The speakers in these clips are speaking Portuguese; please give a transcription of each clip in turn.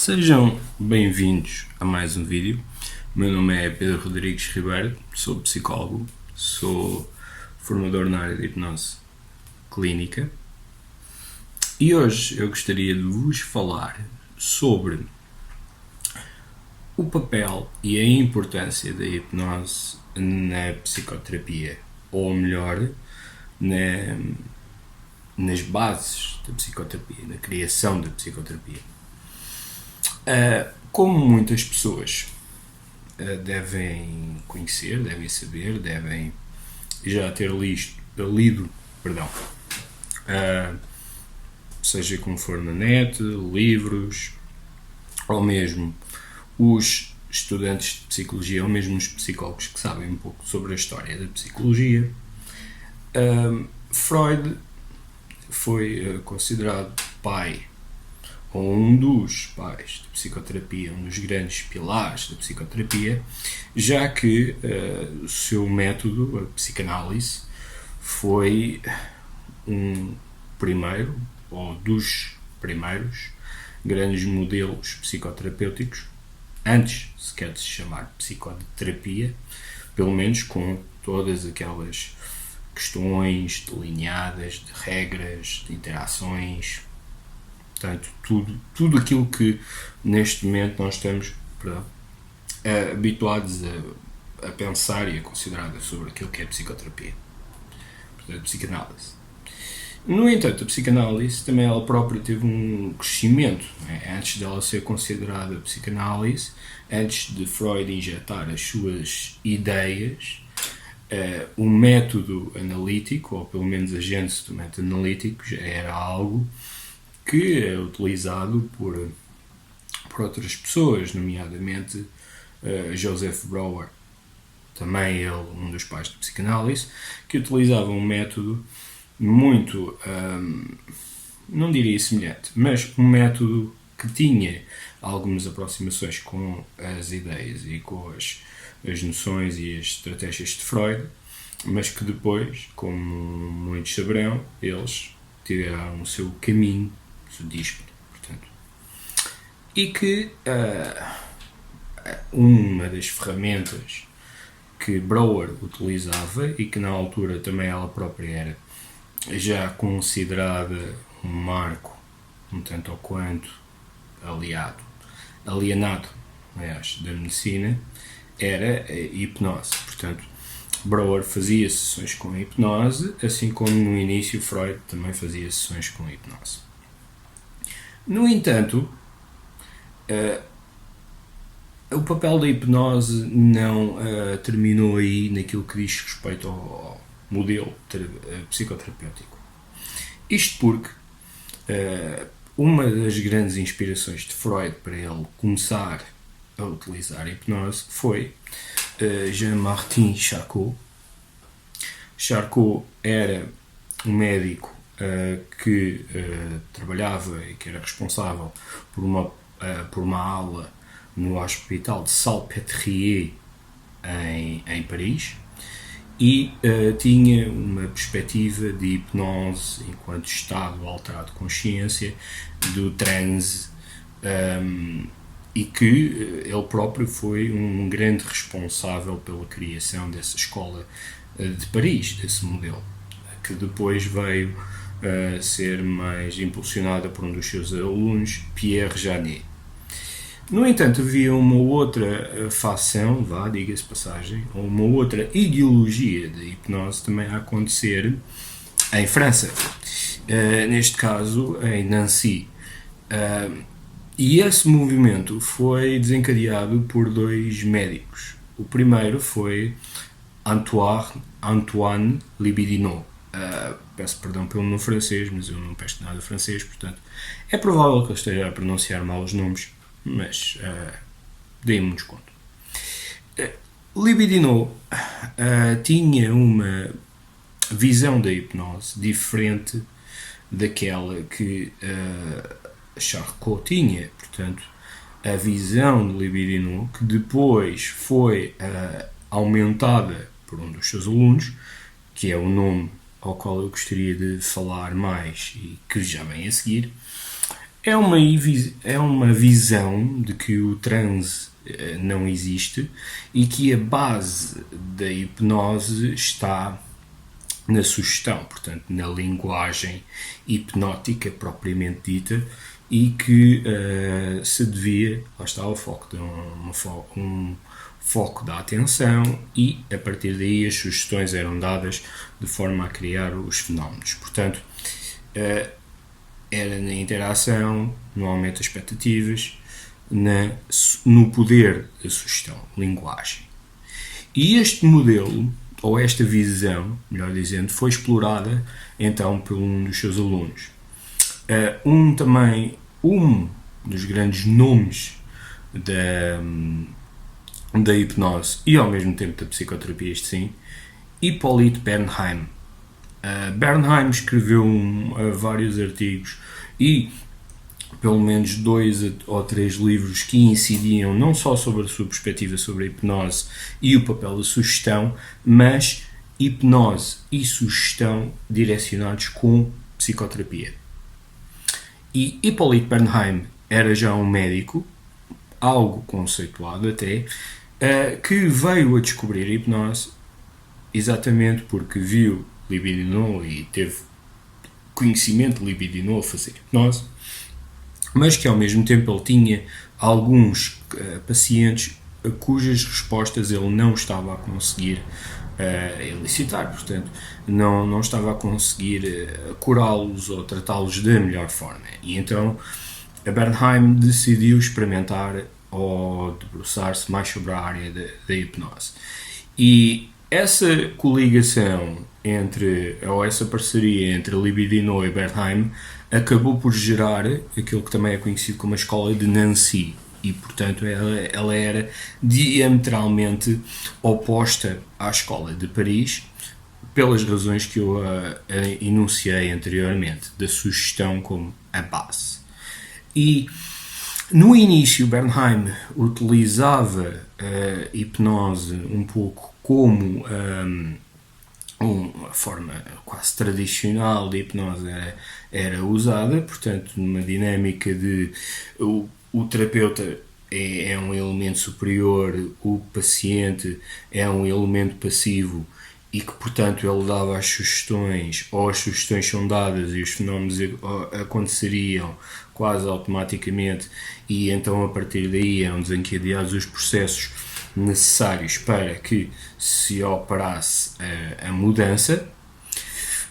Sejam bem-vindos a mais um vídeo. O meu nome é Pedro Rodrigues Ribeiro, sou psicólogo, sou formador na área de hipnose clínica e hoje eu gostaria de vos falar sobre o papel e a importância da hipnose na psicoterapia, ou melhor, nas bases da psicoterapia, na criação da psicoterapia. Como muitas pessoas devem conhecer, devem saber, devem já ter lido, seja como for na net, livros, ou mesmo os estudantes de psicologia, ou mesmo os psicólogos que sabem um pouco sobre a história da psicologia, Freud foi considerado pai, ou um dos pais da psicoterapia, um dos grandes pilares da psicoterapia, já que o seu método, a psicanálise, foi um primeiro, ou dos primeiros, grandes modelos psicoterapêuticos, antes sequer de se chamar psicoterapia, pelo menos com todas aquelas questões delineadas, de regras, de interações. Portanto, tudo aquilo que neste momento nós estamos habituados a pensar e a considerar sobre aquilo que é psicoterapia. Portanto, psicanálise. No entanto, a psicanálise também ela própria teve um crescimento. Antes dela ser considerada psicanálise, antes de Freud injetar as suas ideias, o método analítico, ou pelo menos a gênese do método analítico, já era algo que é utilizado por outras pessoas, nomeadamente Joseph Breuer, também ele um dos pais da psicanálise, que utilizava um método muito, não diria semelhante, mas um método que tinha algumas aproximações com as ideias e com as noções e as estratégias de Freud, mas que depois, como muitos saberão, eles tiveram o seu caminho, portanto, e que uma das ferramentas que Breuer utilizava e que na altura também ela própria era já considerada um marco um tanto ou quanto alienado, aliás, da medicina, era a hipnose. Portanto, Breuer fazia sessões com a hipnose, assim como no início Freud também fazia sessões com a hipnose. No entanto, o papel da hipnose não terminou aí naquilo que diz respeito ao modelo psicoterapêutico. Isto porque uma das grandes inspirações de Freud para ele começar a utilizar a hipnose foi Jean-Martin Charcot. Charcot era um médico que trabalhava e que era responsável por uma ala no Hospital de Salpêtrière em Paris e tinha uma perspectiva de hipnose enquanto estado alterado de consciência, do transe, e que ele próprio foi um grande responsável pela criação dessa escola de Paris, desse modelo, que depois veio ser mais impulsionada por um dos seus alunos, Pierre Janet. No entanto, havia uma outra facção, diga-se passagem, ou uma outra ideologia de hipnose também a acontecer em França, neste caso em Nancy. E esse movimento foi desencadeado por dois médicos. O primeiro foi Antoine Libidinot. Peço perdão pelo meu francês, mas eu não peço nada francês, portanto é provável que eu esteja a pronunciar mal os nomes, mas deem-me um desconto. Libidinot tinha uma visão da hipnose diferente daquela que Charcot tinha. Portanto, a visão de Libidinot, que depois foi aumentada por um dos seus alunos, que é o nome ao qual eu gostaria de falar mais e que já vem a seguir, É uma visão de que o transe não existe e que a base da hipnose está na sugestão, portanto, na linguagem hipnótica propriamente dita, e que se devia, lá está o foco, de um foco da atenção, e a partir daí as sugestões eram dadas de forma a criar os fenómenos. Portanto, era na interação, no aumento das expectativas, no poder da sugestão, linguagem. E este modelo, ou esta visão, melhor dizendo, foi explorada então por um dos seus alunos. Um dos grandes nomes da hipnose e ao mesmo tempo da psicoterapia, isto sim, Hippolyte Bernheim. Bernheim escreveu vários artigos e pelo menos 2 ou 3 livros que incidiam não só sobre a sua perspectiva sobre a hipnose e o papel da sugestão, mas hipnose e sugestão direcionados com psicoterapia. E Hippolyte Bernheim era já um médico, algo conceituado até, que veio a descobrir a hipnose exatamente porque viu libidinou e teve conhecimento libidinou a fazer hipnose, mas que ao mesmo tempo ele tinha alguns pacientes cujas respostas ele não estava a conseguir elicitar, portanto não estava a conseguir curá-los ou tratá-los da melhor forma. E então a Bernheim decidiu experimentar ou debruçar-se mais sobre a área da hipnose. E essa coligação ou essa parceria entre Libidinou e Bernheim acabou por gerar aquilo que também é conhecido como a escola de Nancy, e portanto ela era diametralmente oposta à escola de Paris, pelas razões que eu enunciei anteriormente, da sugestão como a base. E no início Bernheim utilizava a hipnose um pouco como uma forma quase tradicional de hipnose era usada, portanto numa dinâmica de o terapeuta é um elemento superior, o paciente é um elemento passivo e que portanto ele dava as sugestões, ou as sugestões são dadas e os fenómenos aconteceriam quase automaticamente, e então a partir daí eram desencadeados os processos necessários para que se operasse a mudança,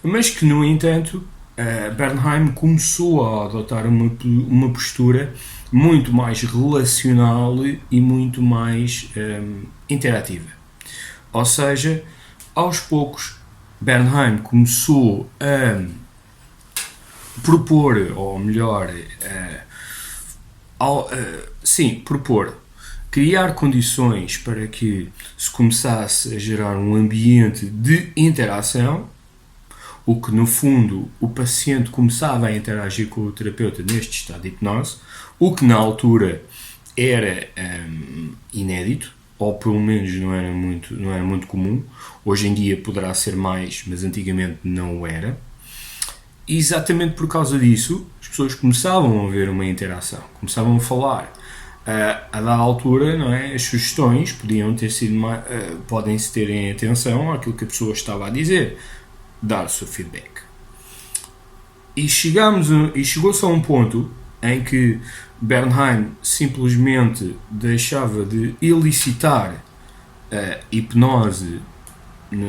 mas que no entanto Bernheim começou a adotar uma postura muito mais relacional e muito mais interativa. Ou seja, aos poucos Bernheim começou a propor, ou melhor, propor, criar condições para que se começasse a gerar um ambiente de interação, o que no fundo o paciente começava a interagir com o terapeuta neste estado de hipnose, o que na altura era inédito, ou pelo menos não era muito comum. Hoje em dia poderá ser mais, mas antigamente não o era. E exatamente por causa disso, as pessoas começavam a ver uma interação, começavam a falar. A da altura, não é? As sugestões podem-se ter em atenção àquilo que a pessoa estava a dizer, dar o seu feedback. E chegou-se a um ponto em que Bernheim simplesmente deixava de elicitar a hipnose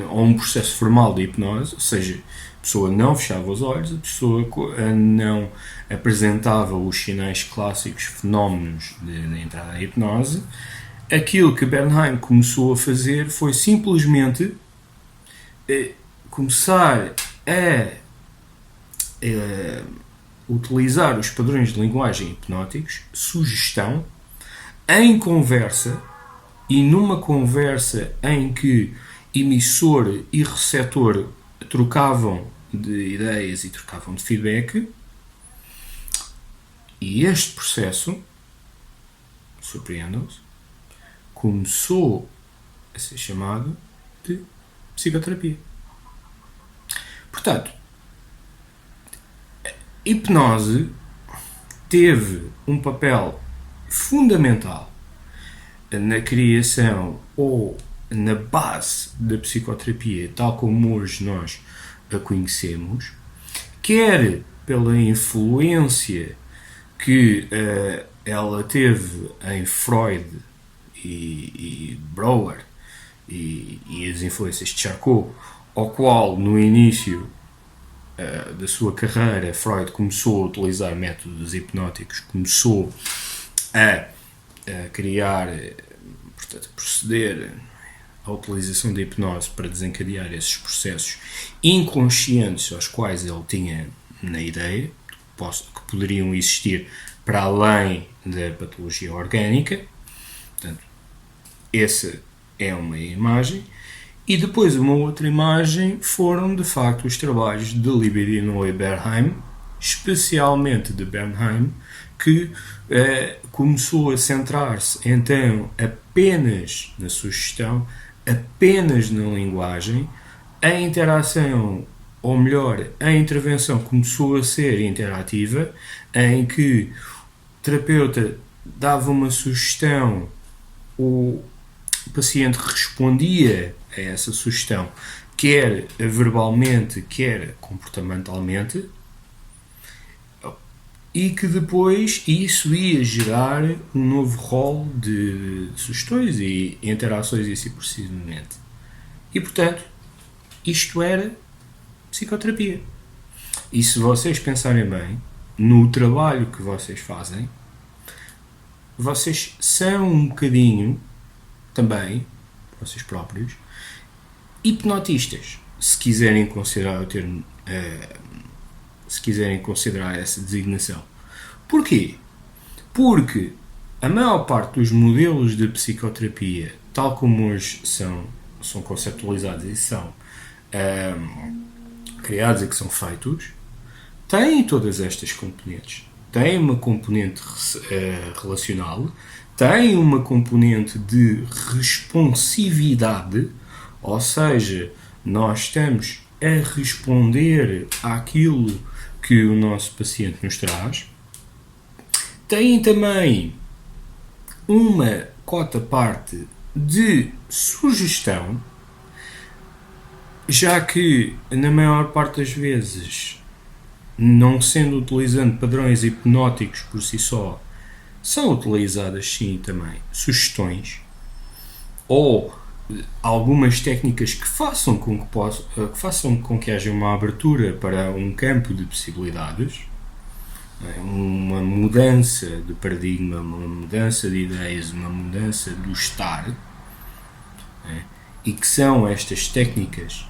ou um processo formal de hipnose, ou seja, a pessoa não fechava os olhos, a pessoa não apresentava os sinais clássicos, fenómenos de entrada à hipnose. Aquilo que Bernheim começou a fazer foi simplesmente começar a utilizar os padrões de linguagem hipnóticos, sugestão, em conversa, e numa conversa em que emissor e receptor trocavam de ideias e trocavam de feedback, e este processo, surpreendam-se, começou a ser chamado de psicoterapia. Portanto, hipnose teve um papel fundamental na criação ou na base da psicoterapia, tal como hoje nós a conhecemos, quer pela influência que ela teve em Freud e Brouwer e as influências de Charcot, ao qual no início da sua carreira Freud começou a utilizar métodos hipnóticos, começou a criar, portanto, a proceder à utilização da hipnose para desencadear esses processos inconscientes aos quais ele tinha na ideia, que poderiam existir para além da patologia orgânica. Portanto, essa é uma imagem. E depois uma outra imagem foram, de facto, os trabalhos de Libidino e Bernheim, especialmente de Bernheim, que começou a centrar-se, então, apenas na sugestão, apenas na linguagem. A interação, ou melhor, a intervenção começou a ser interativa, em que o terapeuta dava uma sugestão, o paciente respondia a essa sugestão, quer verbalmente, quer comportamentalmente, e que depois isso ia gerar um novo rol de sugestões e interações assim precisamente. E, portanto, isto era psicoterapia. E se vocês pensarem bem no trabalho que vocês fazem, vocês são um bocadinho também, vocês próprios, hipnotistas, se quiserem considerar o termo, se quiserem considerar essa designação. Porquê? Porque a maior parte dos modelos de psicoterapia, tal como hoje são conceptualizados e são criados e que são feitos, têm todas estas componentes. Tem uma componente relacional, tem uma componente de responsividade, ou seja, nós estamos a responder àquilo que o nosso paciente nos traz. Tem também uma cota parte de sugestão, já que na maior parte das vezes, não sendo utilizando padrões hipnóticos por si só, são utilizadas sim também sugestões ou algumas técnicas que façam com que haja uma abertura para um campo de possibilidades, uma mudança de paradigma, uma mudança de ideias, uma mudança do estar, e que são estas técnicas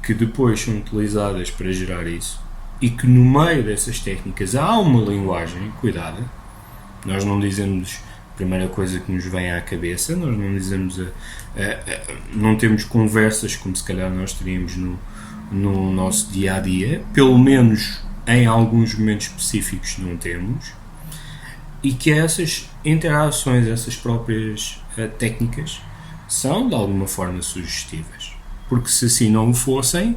que depois são utilizadas para gerar isso, e que no meio dessas técnicas há uma linguagem cuidada. Nós não dizemos a primeira coisa que nos vem à cabeça, nós não dizemos não temos conversas como se calhar nós teríamos no nosso dia a dia, pelo menos em alguns momentos específicos não temos, e que essas interações, essas próprias técnicas são de alguma forma sugestivas, porque se assim não o fossem,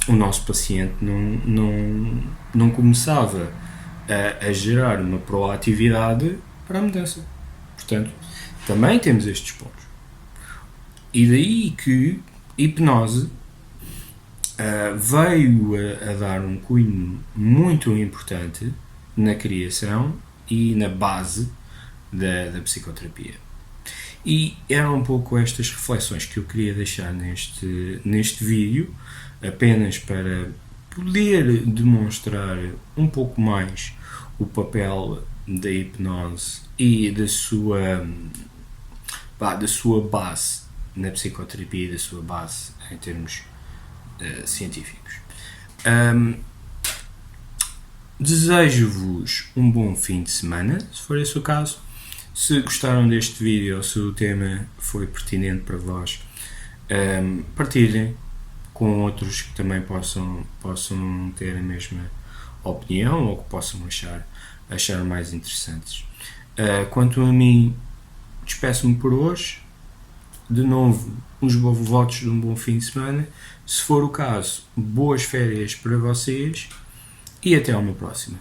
o nosso paciente não começava a gerar uma proatividade para a mudança. Portanto, também temos estes pontos. E daí que hipnose veio a dar um cunho muito importante na criação e na base da psicoterapia. E eram um pouco estas reflexões que eu queria deixar neste vídeo, apenas para poder demonstrar um pouco mais o papel da hipnose e da sua base na psicoterapia e da sua base em termos científicos. Desejo-vos um bom fim de semana, se for esse o caso. Se gostaram deste vídeo ou se o tema foi pertinente para vós, partilhem com outros que também possam ter a mesma opinião ou que possam achar mais interessantes. Quanto a mim, despeço-me por hoje. De novo, uns votos de um bom fim de semana. Se for o caso, boas férias para vocês e até uma próxima.